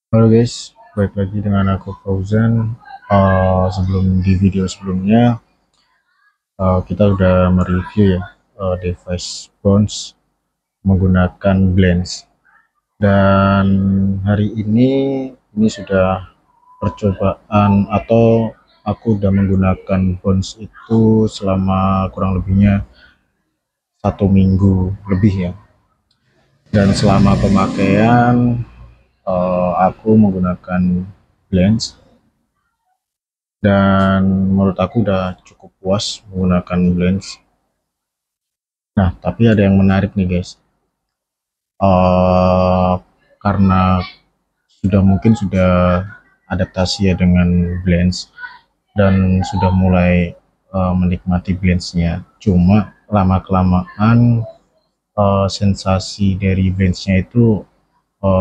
Halo guys, balik lagi dengan aku Fauzan. Sebelum di video sebelumnya, kita udah mereview ya device Bounce menggunakan Blends. Dan hari ini sudah percobaan atau aku udah menggunakan Bounce itu selama kurang lebihnya 1 minggu lebih ya. Dan selama pemakaian, aku menggunakan Blends dan menurut aku udah cukup puas menggunakan Blends. Nah, tapi ada yang menarik nih guys. Eh karena mungkin sudah adaptasi ya dengan Blends dan sudah mulai menikmati Blendsnya. Cuma lama kelamaan sensasi dari Blendsnya itu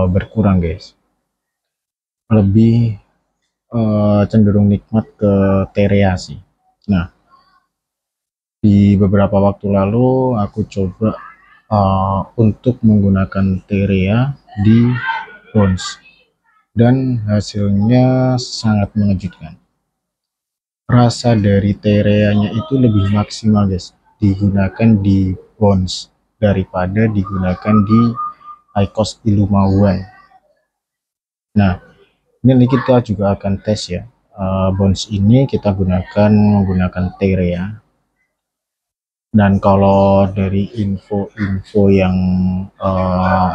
berkurang guys. Lebih cenderung nikmat ke Terea sih. Nah, di beberapa waktu lalu aku coba untuk menggunakan Terea di Bones dan hasilnya sangat mengejutkan. Rasa dari Tereanya itu lebih maksimal guys digunakan di Bones daripada digunakan di IQOS Illuma One. Nah, ini kita juga akan tes ya. Bones ini kita menggunakan Terea. Dan kalau dari info-info yang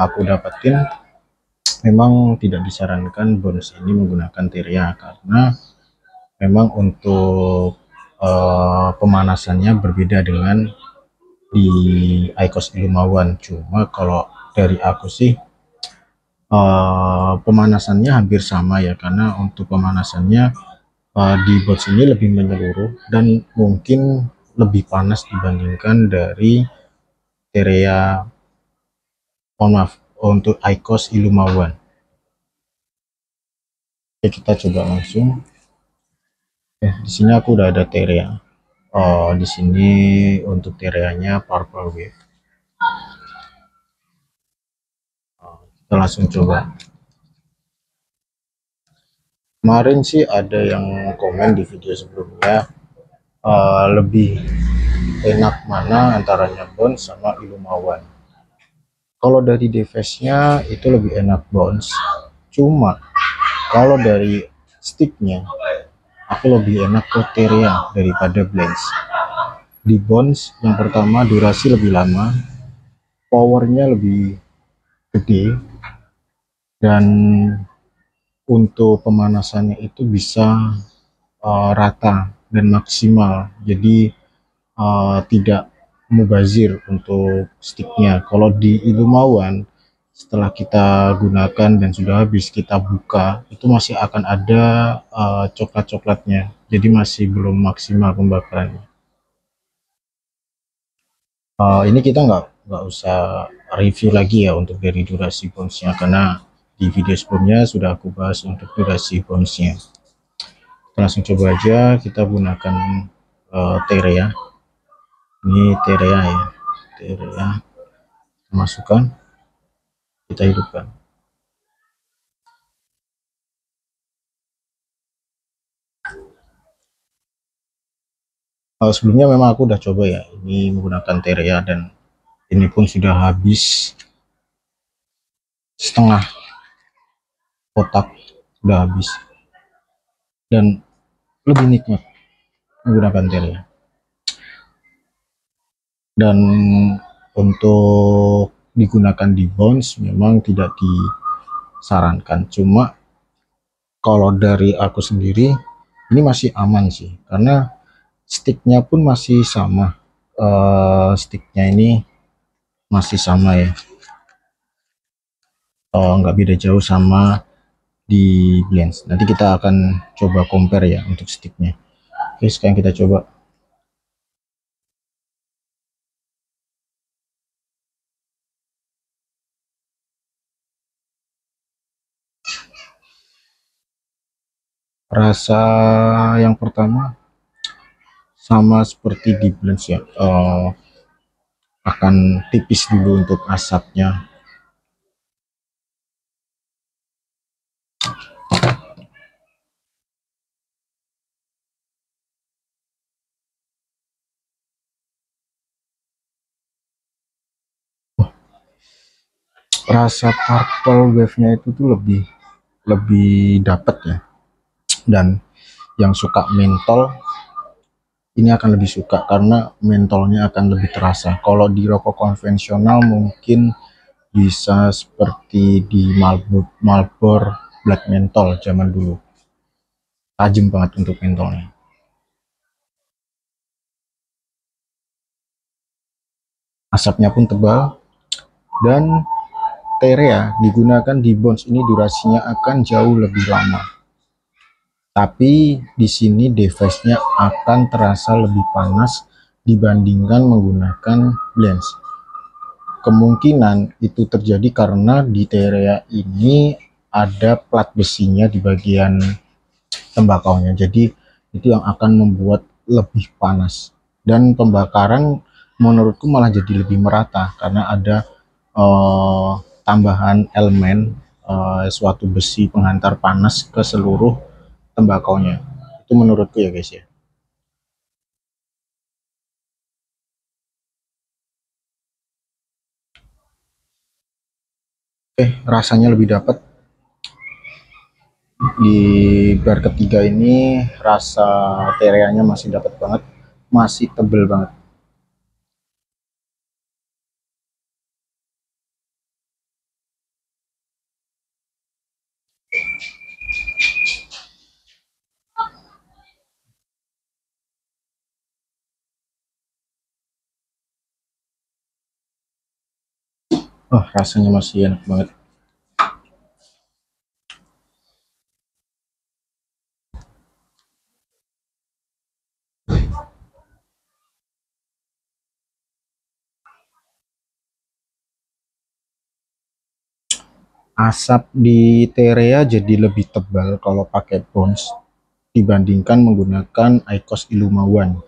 aku dapetin, memang tidak disarankan bonus ini menggunakan Terea karena memang untuk pemanasannya berbeda dengan di IQOS Illuma One. Cuma kalau dari aku sih pemanasannya hampir sama ya, karena untuk pemanasannya di box ini lebih menyeluruh dan mungkin lebih panas dibandingkan dari Terea, mohon maaf, untuk IQOS Illuma One. Oke, kita coba langsung. Di sini aku udah ada Terea. Di sini untuk Tereanya Purple Wave. Kita langsung coba. Kemarin sih ada yang komen di video sebelumnya, lebih enak mana antaranya Bounce sama Illuma One. Kalau dari device-nya itu lebih enak Bounce. Cuma kalau dari sticknya aku lebih enak ke Terea daripada Blends. Di Bounce yang pertama durasi lebih lama, powernya lebih gede, dan untuk pemanasannya itu bisa rata dan maksimal, jadi tidak mubazir untuk sticknya. Kalau di Illuma One, setelah kita gunakan dan sudah habis kita buka, itu masih akan ada coklat-coklatnya, jadi masih belum maksimal pembakarannya. Ini kita nggak usah review lagi ya untuk dari durasi bonusnya, karena di video sebelumnya sudah aku bahas untuk durasi bonusnya. Kita langsung coba aja, kita gunakan Terea. Ini Terea ya, Terea masukkan, kita hidupkan. Sebelumnya memang aku udah coba ya ini menggunakan Terea, dan ini pun sudah habis setengah kotak, sudah habis, dan lebih nikmat menggunakan Terea. Dan untuk digunakan di Bounce memang tidak disarankan. Cuma kalau dari aku sendiri ini masih aman sih, karena sticknya pun masih sama. Sticknya ini masih sama ya, nggak beda jauh sama di Blends. Nanti kita akan coba compare ya untuk sticknya. Oke, sekarang kita coba. Rasa yang pertama sama seperti di Blends ya, akan tipis dulu untuk asapnya. rasa purple wave-nya itu tuh lebih dapet ya. Dan yang suka mentol ini akan lebih suka karena mentolnya akan lebih terasa. Kalau di rokok konvensional mungkin bisa seperti di Marlboro Black Menthol zaman dulu, tajam banget untuk mentolnya. Asapnya pun tebal, dan TEREA digunakan di Bonds ini durasinya akan jauh lebih lama. Tapi di sini device-nya akan terasa lebih panas dibandingkan menggunakan blends. Kemungkinan itu terjadi karena di TEREA ini ada plat besinya di bagian tembakaunya, jadi itu yang akan membuat lebih panas. Dan pembakaran menurutku malah jadi lebih merata karena ada tambahan elemen suatu besi penghantar panas ke seluruh tembakaunya. Itu menurutku ya guys ya. Rasanya lebih dapat di bar ketiga ini. Rasa tereanya masih dapat banget, masih tebel banget. Oh, rasanya masih enak banget. Asap di terea jadi lebih tebal kalau pakai Bonds dibandingkan menggunakan IQOS Illuma One.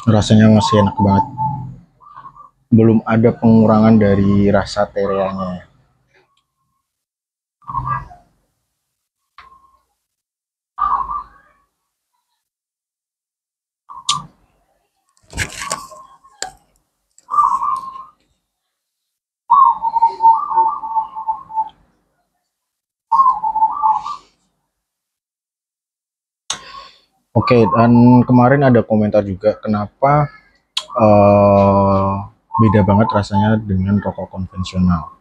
Rasanya masih enak banget. Belum ada pengurangan dari rasa tereanya. Oke, dan kemarin ada komentar juga kenapa beda banget rasanya dengan rokok konvensional.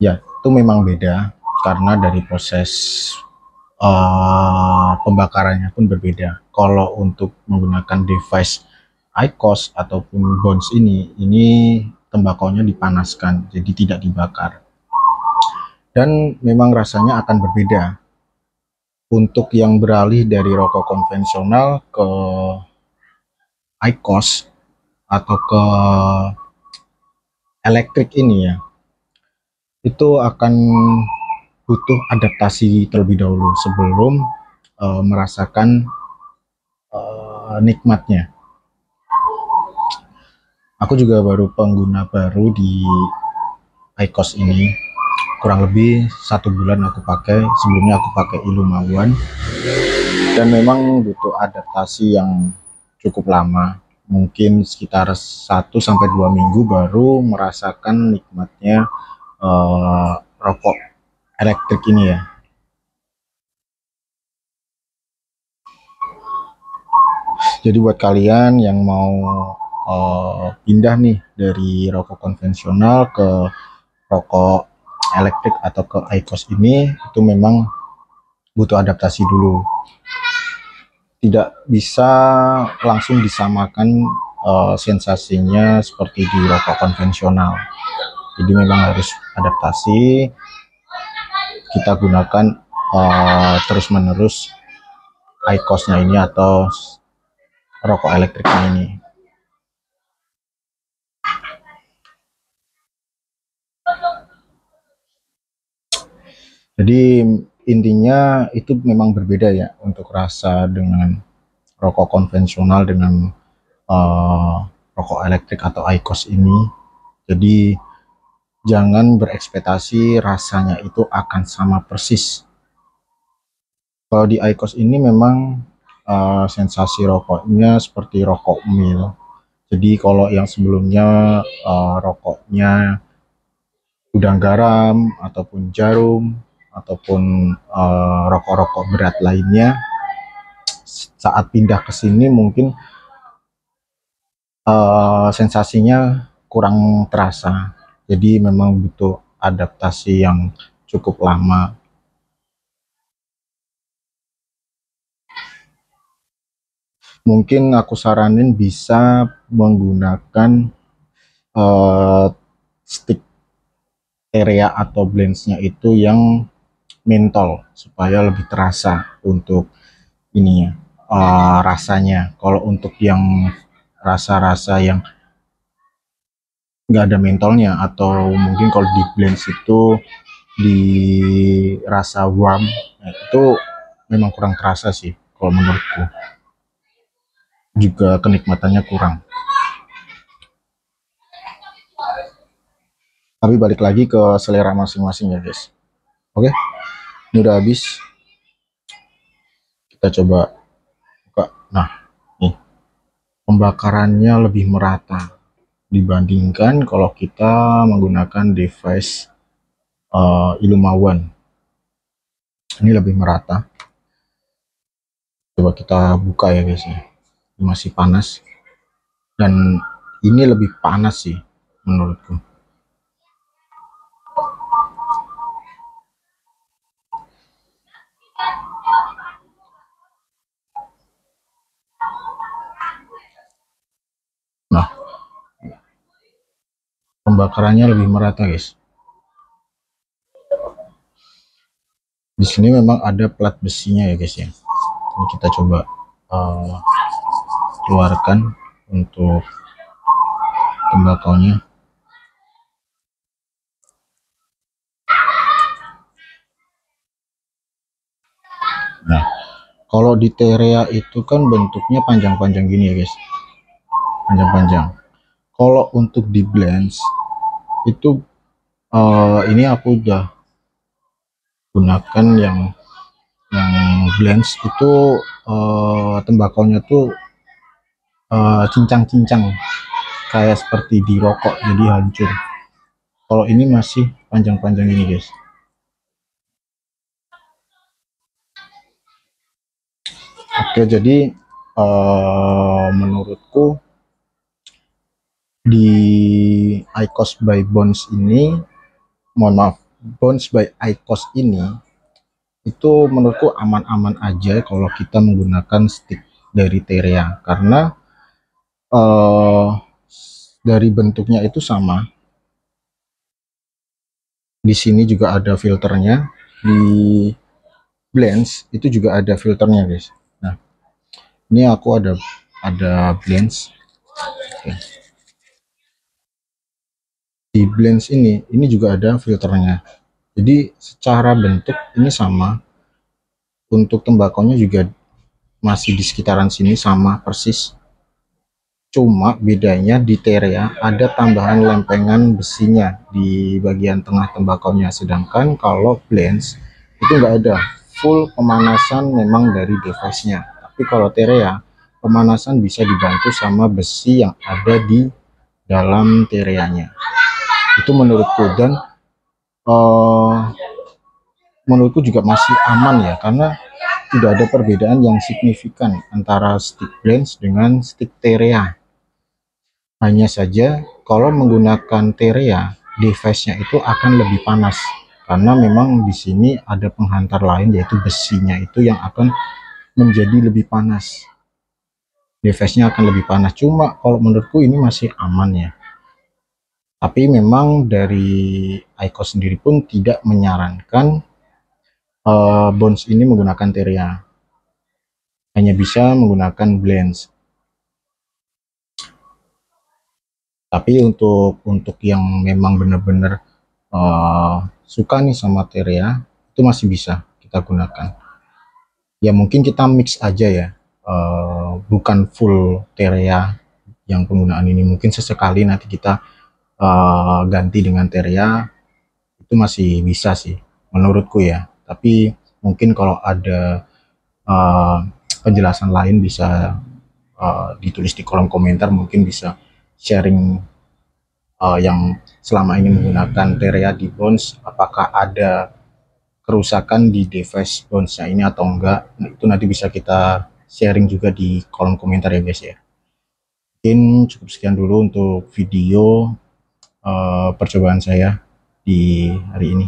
Ya, itu memang beda karena dari proses pembakarannya pun berbeda. Kalau untuk menggunakan device IQOS ataupun Bonds ini tembakaunya dipanaskan, jadi tidak dibakar. Dan memang rasanya akan berbeda. Untuk yang beralih dari rokok konvensional ke IQOS atau ke elektrik ini ya, itu akan butuh adaptasi terlebih dahulu sebelum merasakan nikmatnya. Aku juga baru pengguna baru di IQOS ini, kurang lebih 1 bulan aku pakai. Sebelumnya aku pakai Illuma One, dan memang butuh adaptasi yang cukup lama, mungkin sekitar 1 sampai 2 minggu baru merasakan nikmatnya rokok elektrik ini ya. Jadi buat kalian yang mau pindah nih dari rokok konvensional ke rokok elektrik atau ke IQOS ini, itu memang butuh adaptasi dulu. Tidak bisa langsung disamakan sensasinya seperti di rokok konvensional. Jadi memang harus adaptasi. Kita gunakan terus-menerus IQOS-nya ini atau rokok elektriknya ini. Jadi intinya itu memang berbeda ya untuk rasa dengan rokok konvensional dengan rokok elektrik atau IQOS ini. Jadi jangan berekspektasi rasanya itu akan sama persis. Kalau di IQOS ini memang sensasi rokoknya seperti rokok mil. Jadi kalau yang sebelumnya rokoknya udang garam ataupun jarum ataupun rokok-rokok berat lainnya, saat pindah ke sini mungkin sensasinya kurang terasa. Jadi memang butuh adaptasi yang cukup lama. Mungkin aku saranin bisa menggunakan stick area atau blends-nya itu yang mentol supaya lebih terasa untuk ininya, rasanya. Kalau untuk yang rasa-rasa yang nggak ada mentolnya, atau mungkin kalau di blends itu di rasa warm, nah itu memang kurang terasa sih kalau menurutku, juga kenikmatannya kurang. Tapi balik lagi ke selera masing-masing ya guys. Oke, ini udah habis, kita coba buka. Nah, nih pembakarannya lebih merata dibandingkan kalau kita menggunakan device Illuma One. Ini lebih merata. Coba kita buka ya guys ya. Ini masih panas, dan ini lebih panas sih menurutku. Nah, pembakarannya lebih merata guys. Di sini memang ada plat besinya ya guys ya. Ini kita coba keluarkan untuk tembakaunya. Nah, kalau di Terea itu kan bentuknya panjang-panjang gini ya guys, panjang-panjang. Kalau untuk di blends itu ini aku udah gunakan yang blends itu tembakaunya tuh cincang-cincang kayak seperti di rokok, jadi hancur. Kalau ini masih panjang-panjang ini guys. Oke, jadi menurutku di IQOS by Bonds ini, mohon maaf, Bonds by IQOS ini itu menurutku aman-aman aja kalau kita menggunakan stick dari Terea, karena dari bentuknya itu sama. Di sini juga ada filternya, di blends itu juga ada filternya guys. Nah, ini aku ada blends. Oke. Di blends ini juga ada filternya. Jadi secara bentuk ini sama. Untuk tembakaunya juga masih di sekitaran sini sama persis. Cuma bedanya di Terea ada tambahan lempengan besinya di bagian tengah tembakaunya, sedangkan kalau blends itu enggak ada, full pemanasan memang dari device-nya. Tapi kalau Terea, pemanasan bisa dibantu sama besi yang ada di dalam Tereanya. Itu menurutku, dan menurutku juga masih aman ya, karena tidak ada perbedaan yang signifikan antara stick blends dengan stick Terea. Hanya saja kalau menggunakan Terea, device-nya itu akan lebih panas, karena memang di sini ada penghantar lain, yaitu besinya itu yang akan menjadi lebih panas. Device-nya akan lebih panas. Cuma kalau menurutku ini masih aman ya. Tapi memang dari IQOS sendiri pun tidak menyarankan Bonds ini menggunakan Terea. Hanya bisa menggunakan blends. Tapi untuk yang memang benar-benar suka nih sama Terea, itu masih bisa kita gunakan. Ya mungkin kita mix aja ya, bukan full Terea yang penggunaan ini. Mungkin sesekali nanti kita ganti dengan Terea, itu masih bisa sih menurutku ya. Tapi mungkin kalau ada uh, penjelasan lain bisa ditulis di kolom komentar, mungkin bisa sharing yang selama ini menggunakan Terea di Bones, apakah ada kerusakan di device Bones-nya ini atau enggak. Nah, itu nanti bisa kita sharing juga di kolom komentar ya guys ya. Mungkin cukup sekian dulu untuk video percobaan saya di hari ini.